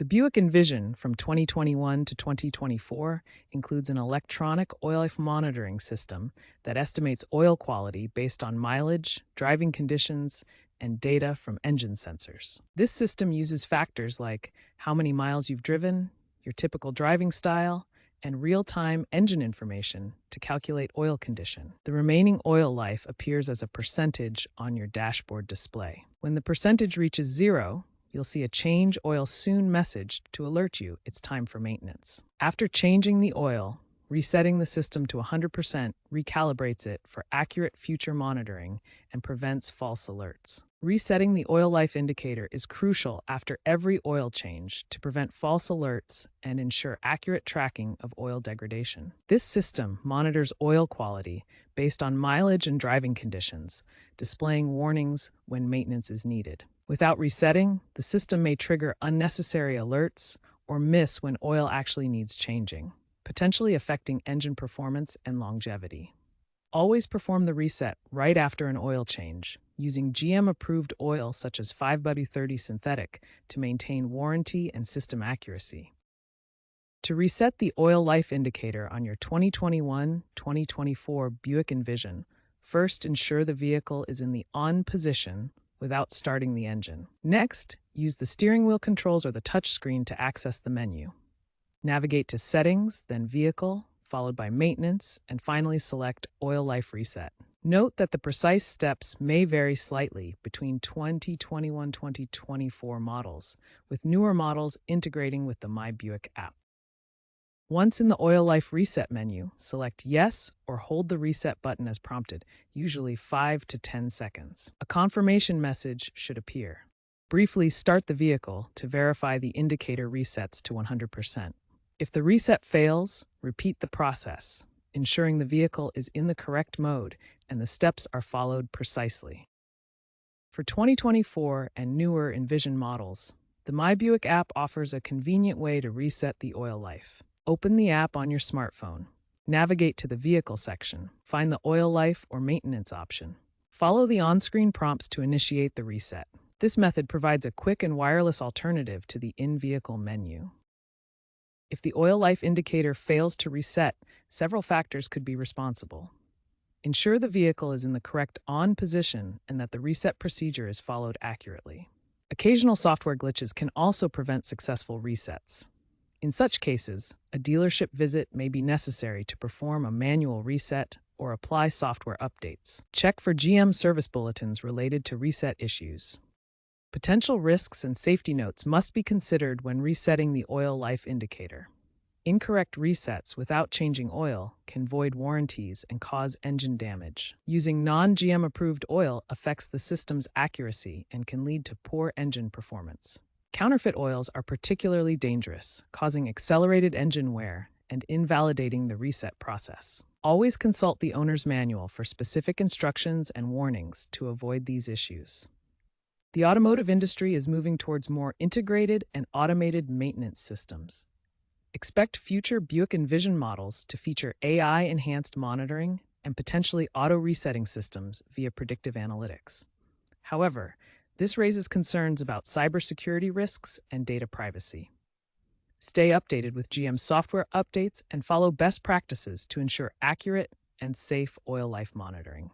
The Buick Envision from 2021 to 2024 includes an electronic oil life monitoring system that estimates oil quality based on mileage, driving conditions, and data from engine sensors. This system uses factors like how many miles you've driven, your typical driving style, and real-time engine information to calculate oil condition. The remaining oil life appears as a percentage on your dashboard display. When the percentage reaches zero, you'll see a Change Oil Soon message to alert you it's time for maintenance. After changing the oil, resetting the system to 100% recalibrates it for accurate future monitoring and prevents false alerts. Resetting the oil life indicator is crucial after every oil change to prevent false alerts and ensure accurate tracking of oil degradation. This system monitors oil quality based on mileage and driving conditions, displaying warnings when maintenance is needed. Without resetting, the system may trigger unnecessary alerts or miss when oil actually needs changing, potentially affecting engine performance and longevity. Always perform the reset right after an oil change, using GM-approved oil such as 5W30 synthetic to maintain warranty and system accuracy. To reset the oil life indicator on your 2021-2024 Buick Envision, first ensure the vehicle is in the on position without starting the engine. Next, use the steering wheel controls or the touchscreen to access the menu. Navigate to Settings, then Vehicle, followed by Maintenance, and finally select Oil Life Reset. Note that the precise steps may vary slightly between 2021-2024 models, with newer models integrating with the My Buick app. Once in the Oil Life Reset menu, select Yes or hold the Reset button as prompted, usually 5 to 10 seconds. A confirmation message should appear. Briefly start the vehicle to verify the indicator resets to 100%. If the reset fails, repeat the process, ensuring the vehicle is in the correct mode and the steps are followed precisely. For 2024 and newer Envision models, the My Buick app offers a convenient way to reset the oil life. Open the app on your smartphone. Navigate to the Vehicle section. Find the Oil Life or Maintenance option. Follow the on-screen prompts to initiate the reset. This method provides a quick and wireless alternative to the in-vehicle menu. If the oil life indicator fails to reset, several factors could be responsible. Ensure the vehicle is in the correct on position and that the reset procedure is followed accurately. Occasional software glitches can also prevent successful resets. In such cases, a dealership visit may be necessary to perform a manual reset or apply software updates. Check for GM service bulletins related to reset issues. Potential risks and safety notes must be considered when resetting the oil life indicator. Incorrect resets without changing oil can void warranties and cause engine damage. Using non-GM approved oil affects the system's accuracy and can lead to poor engine performance. Counterfeit oils are particularly dangerous, causing accelerated engine wear and invalidating the reset process. Always consult the owner's manual for specific instructions and warnings to avoid these issues. The automotive industry is moving towards more integrated and automated maintenance systems. Expect future Buick Envision models to feature AI-enhanced monitoring and potentially auto-resetting systems via predictive analytics. However, this raises concerns about cybersecurity risks and data privacy. Stay updated with GM software updates and follow best practices to ensure accurate and safe oil life monitoring.